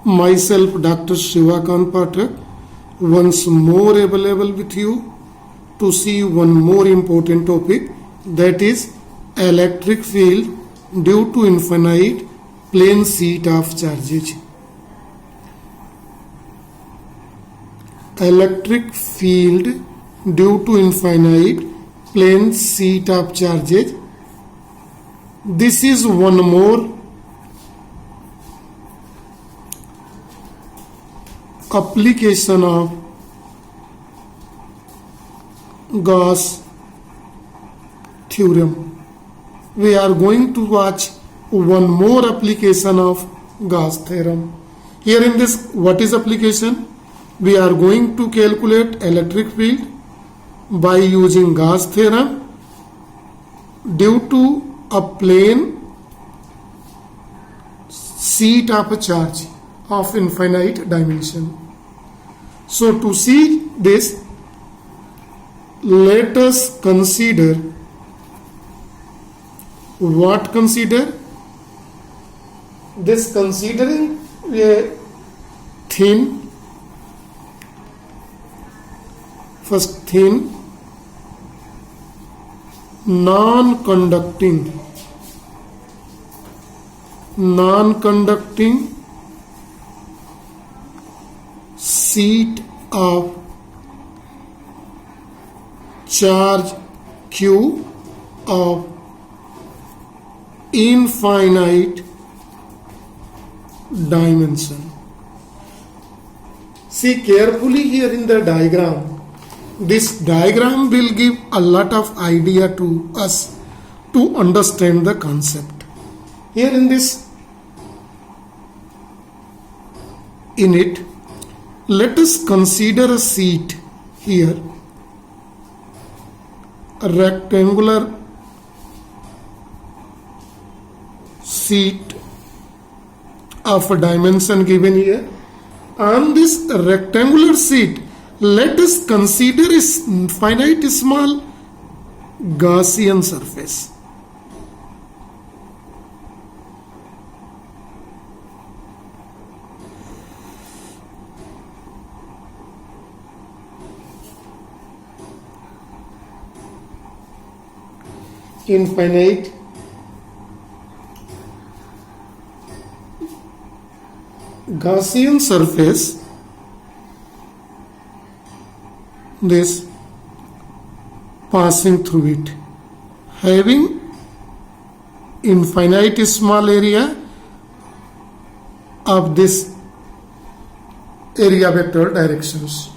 myself Dr. Shivakant Pathak once more available with you to see one more important topic, that is electric field due to infinite plane sheet of charges. Electric field due to infinite plane sheet of charges. This is one more application of Gauss theorem. We are going to watch one more application of Gauss theorem. Here in this, what is application? We are going to calculate electric field by using Gauss theorem due to a plane sheet of a charge of infinite dimension. So to see this, let us consider what consider? This considering a thin, first thin, non-conducting sheet of charge Q of infinite dimension. See carefully here in the diagram. This diagram will give a lot of idea to us to understand the concept. Here in this, in it, let us consider a sheet here, a rectangular sheet of a dimension given here. On this rectangular sheet, let us consider a finite small Gaussian surface. Infinite Gaussian surface, this passing through it, having infinite small area of this area vector directions,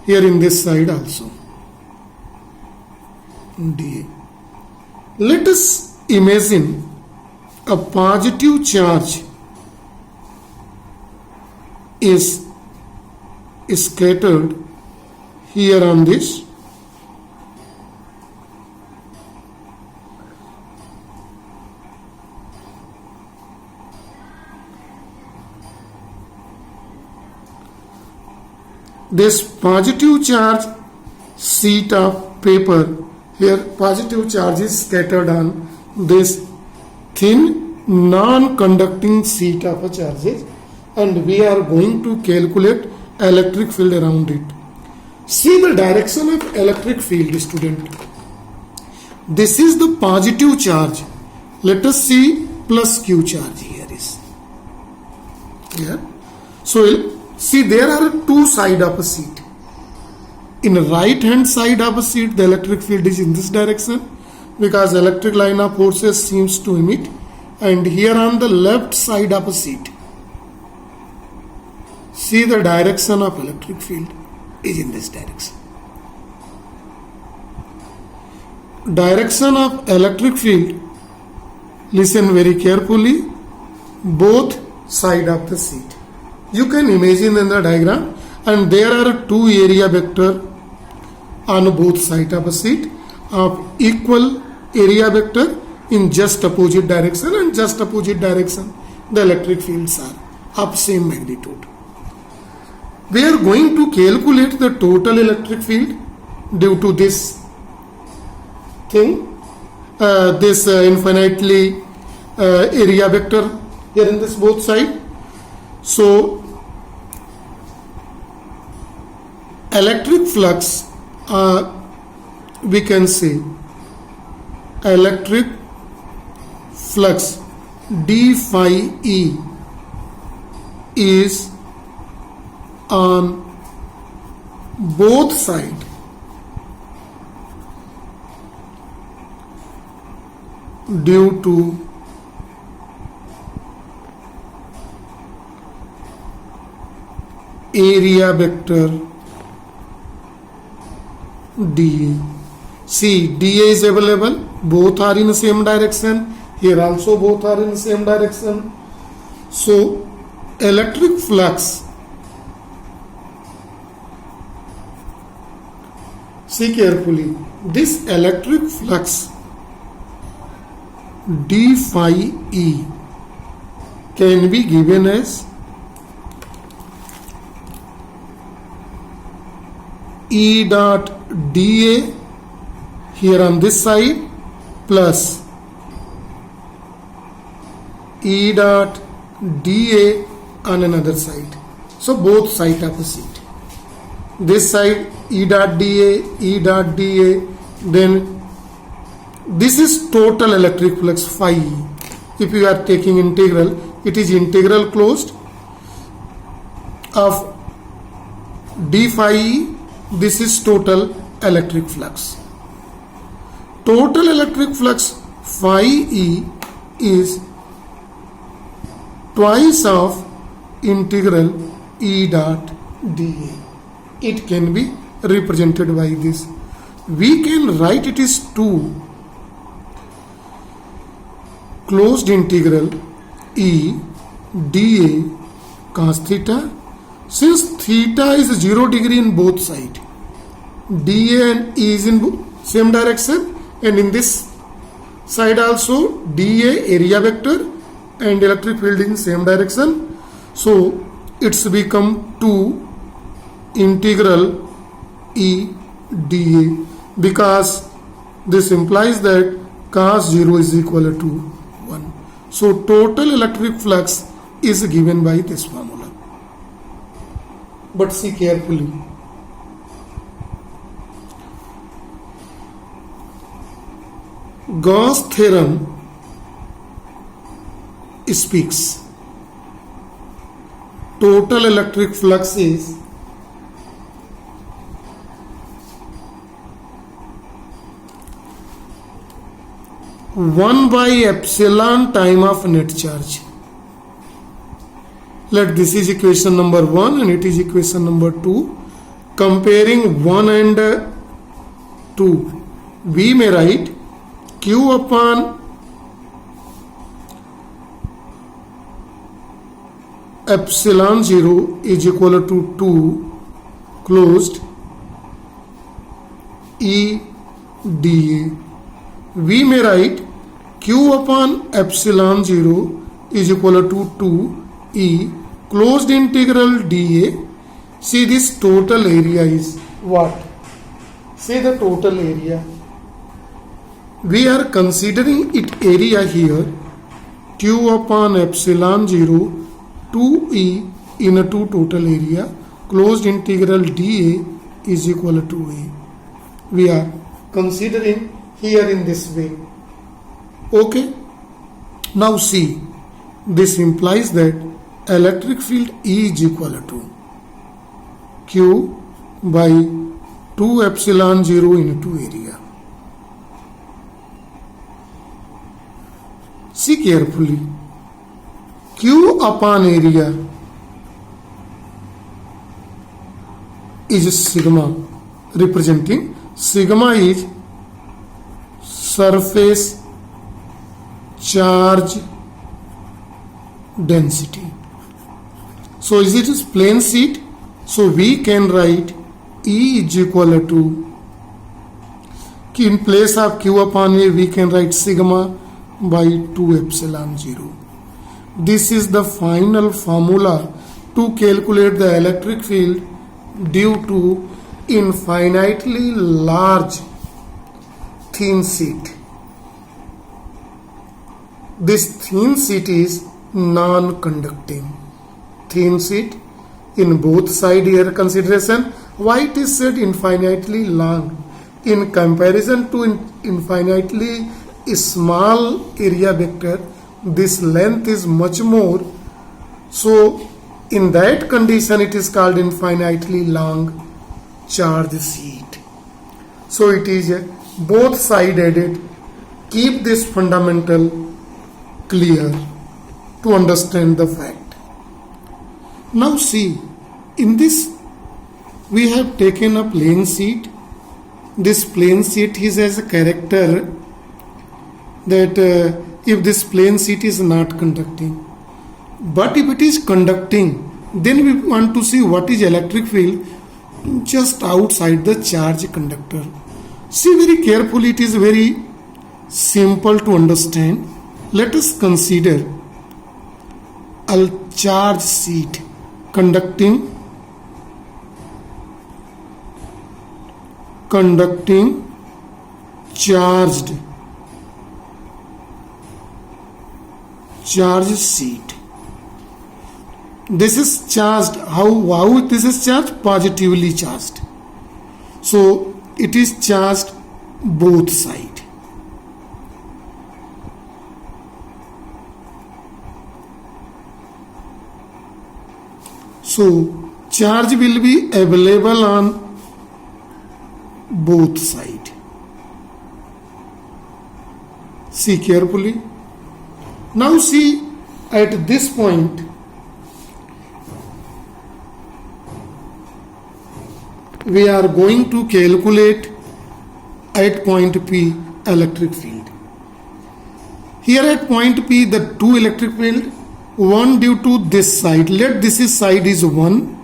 here in this side also, dA. Let us imagine a positive charge is scattered here on this. This positive charge sheet of paper, here positive charge is scattered on this thin non-conducting sheet of a charges, and we are going to calculate electric field around it. See the direction of electric field, student. This is the positive charge. Let us see plus Q charge here is. Here. So see, there are two sides of a sheet. In the right hand side of a sheet, the electric field is in this direction because electric line of forces seems to emit, and here on the left side of a sheet, see the direction of electric field is in this direction. Direction of electric field, listen very carefully, both side of the sheet. You can imagine in the diagram, and there are two area vector on both sides of a sheet of equal area vector in just opposite direction, and just opposite direction the electric fields are of same magnitude. We are going to calculate the total electric field due to this thing, this infinitely area vector here in this both side. So electric flux, we can say electric flux d phi E is on both sides due to area vector dA. See, dA is available, both are in the same direction, here also both are in the same direction. So electric flux, see carefully, this electric flux d phi E can be given as E dot dA here on this side plus E dot dA on another side. So both side opposite. This side E dot dA, E dot dA, then this is total electric flux phi E. If you are taking integral, it is integral closed of d phi E. This is total electric flux. Total electric flux phi E is twice of integral E dot dA. It can be represented by this. We can write it is 2 closed integral E dA cos theta. Since theta is 0 degree in both sides, dA and E is in same direction, and in this side also dA area vector and electric field in same direction. So it's become 2 integral E dA, because this implies that cos 0 is equal to 1. So total electric flux is given by this formula. But see carefully. Gauss theorem speaks total electric flux is one by epsilon time of net charge. Let this is equation number 1 and it is equation number 2. Comparing 1 and 2, we may write Q upon epsilon 0 is equal to 2 closed E dA. We may write Q upon epsilon 0 is equal to 2 E closed integral dA. See, this total area is what? Say the total area. We are considering it area here, Q upon epsilon 0 2E in a 2 total area, closed integral dA is equal to A. We are considering here in this way. Okay. Now see, this implies that electric field E is equal to Q by 2 epsilon 0 into area. See carefully. Q upon area is sigma, representing sigma is surface charge density. So is it is plane sheet? So we can write E is equal to, in place of Q upon A, we can write sigma by 2 epsilon 0. This is the final formula to calculate the electric field due to infinitely large thin sheet. This thin sheet is non-conducting. Thin sheet in both side here consideration, Why it is said infinitely long? In comparison to infinitely small area vector, this length is much more. So in that condition it is called infinitely long charge sheet. So it is both side added. Keep this fundamental clear to understand the fact. Now see, in this we have taken a plane sheet. This plane sheet is as a character that if this plane sheet is not conducting, but if it is conducting, then we want to see what is electric field just outside the charge conductor. See very carefully, it is very simple to understand. Let us consider a charge sheet conducting charge sheet. This is charged. How this is charged? Positively charged. So it is charged both sides. So charge will be available on both sides. See carefully. Now see, at this point we are going to calculate at point P electric field. Here at point P the two electric field, one due to this side, let this side is 1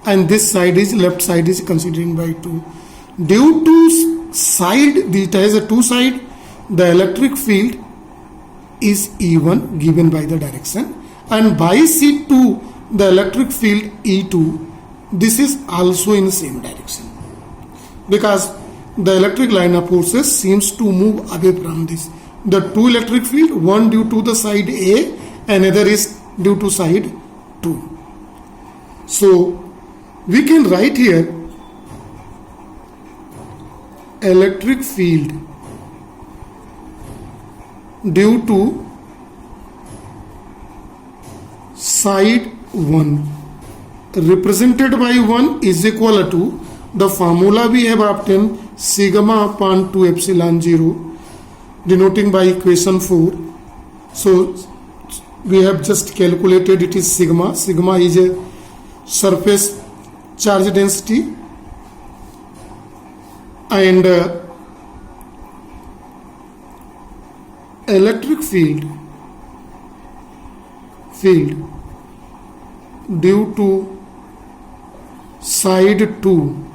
and this side is left side is considering by 2. Due to side, it has a two side, the electric field is E1 given by the direction, and by C2 the electric field E2, this is also in the same direction because the electric line of forces seems to move away from this. The two electric field, one due to the side A, another is due to side 2. So we can write here electric field due to side 1 represented by 1 is equal to the formula we have obtained sigma upon 2 epsilon 0 denoting by equation 4. So we have just calculated it is sigma. Sigma is a surface charge density and electric field due to side 2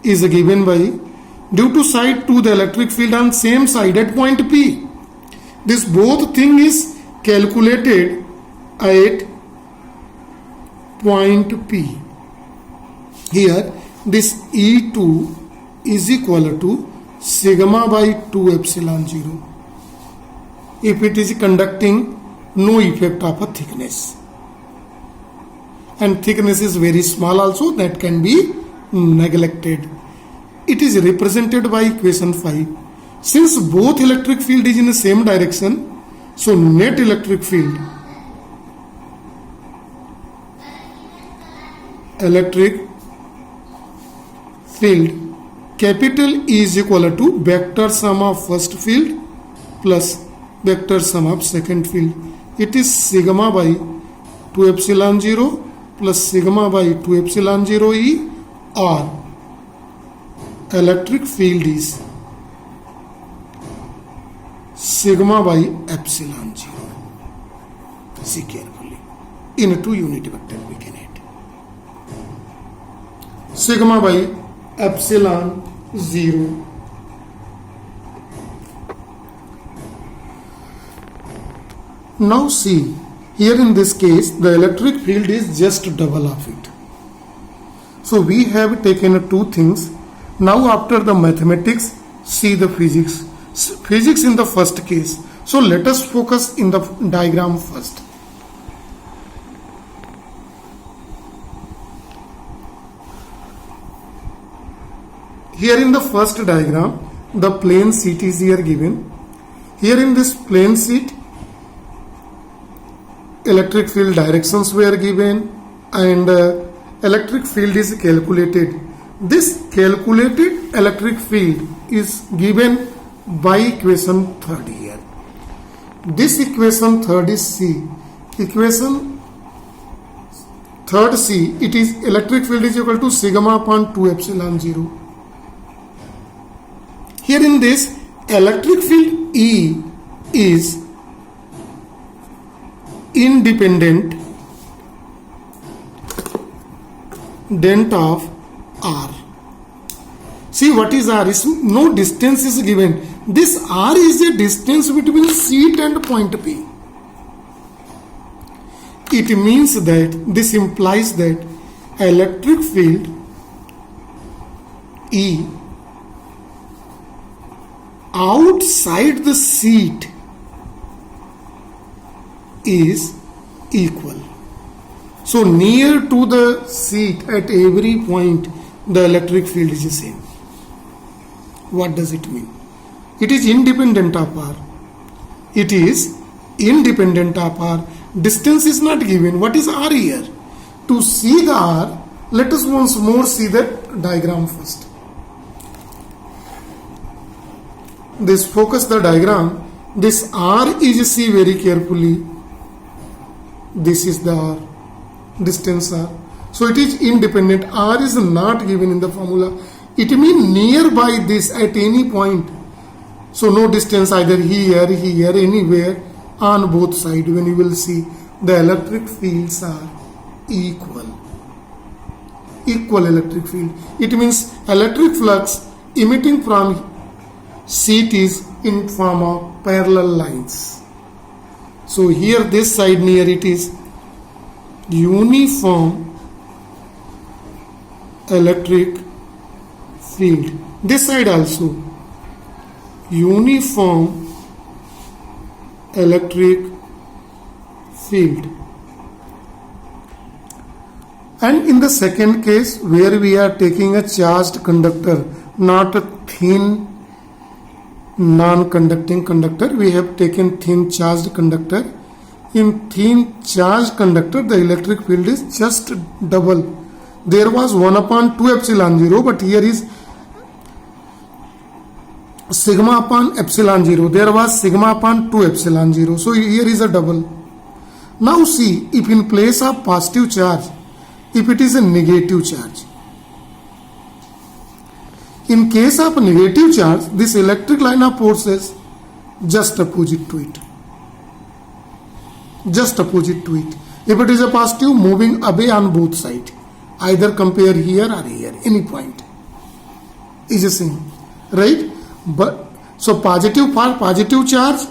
is given by, due to side 2 the electric field on same side at point P. This both thing is calculated at point P. Here this E2 is equal to sigma by 2 epsilon 0. If it is conducting, no effect of a thickness, and thickness is very small also, that can be neglected. It is represented by equation 5. Since both electric field is in the same direction, so net electric field capital E is equal to vector sum of first field plus vector sum of second field. It is sigma by 2 epsilon 0 plus sigma by 2 epsilon 0 E, or electric field is sigma by epsilon 0. See carefully. In 2 unit vector we can add sigma by epsilon 0. Now see, here in this case the electric field is just double of it. So we have taken two things. Now after the mathematics, see the physics. Physics in the first case. So let us focus in the diagram first. here in the first diagram, the plane sheet is here given. Here in this plane sheet, electric field directions were given and electric field is calculated. This calculated electric field is given by equation third here. This equation third is C. Equation third C, it is electric field is equal to sigma upon 2 epsilon 0. Here in this, electric field E is independent dent of R. See what is R? Is no distance is given. This R is a distance between sheet and point P. It means that this implies that electric field E outside the sheet is equal. So near to the sheet at every point the electric field is the same. What does it mean? It is independent of R. It is independent of R. Distance is not given. What is R here? To see the R, let us once more see the diagram first. This focus the diagram. This R is, see very carefully. This is the R. Distance R. So it is independent. R is not given in the formula. It means nearby this at any point. So no distance either here, anywhere on both sides. When you will see the electric fields are equal. Equal electric field. It means electric flux emitting from sheet is in form of parallel lines. So here this side near it is uniform electric field. This side also uniform electric field. And in the second case where we are taking a charged conductor, not a thin non-conducting conductor, we have taken thin charged conductor. In thin charged conductor the electric field is just double. There was 1 upon 2 epsilon 0, but here is sigma upon epsilon 0. There was sigma upon 2 epsilon 0. So here is a double. Now see, if in place of positive charge, if it is a negative charge. In case of negative charge, this electric line of force is just opposite to it. Just opposite to it. If it is a positive, moving away on both sides. Either compare here or here, any point. Is the same. Right? But so positive for positive charge,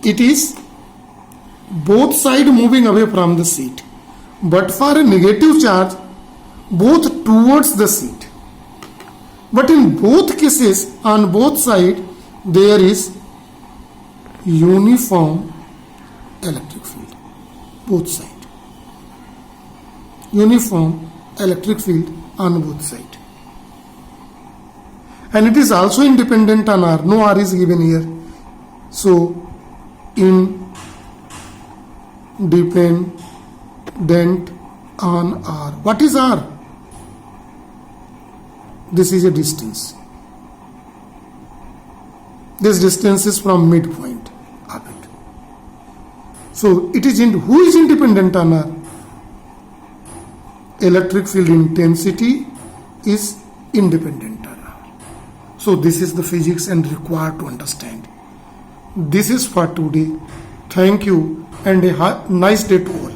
it is both sides moving away from the sheet. But for a negative charge, both towards the sheet. But in both cases, on both sides, there is uniform electric field. Both sides. Uniform electric field on both sides. And it is also independent on R. No R is given here. So, independent on R. What is R? This is a distance. This distance is from midpoint of it. So, it is who is independent on R? Electric field intensity is independent on R. So this is the physics and required to understand. This is for today. Thank you and a nice day to all.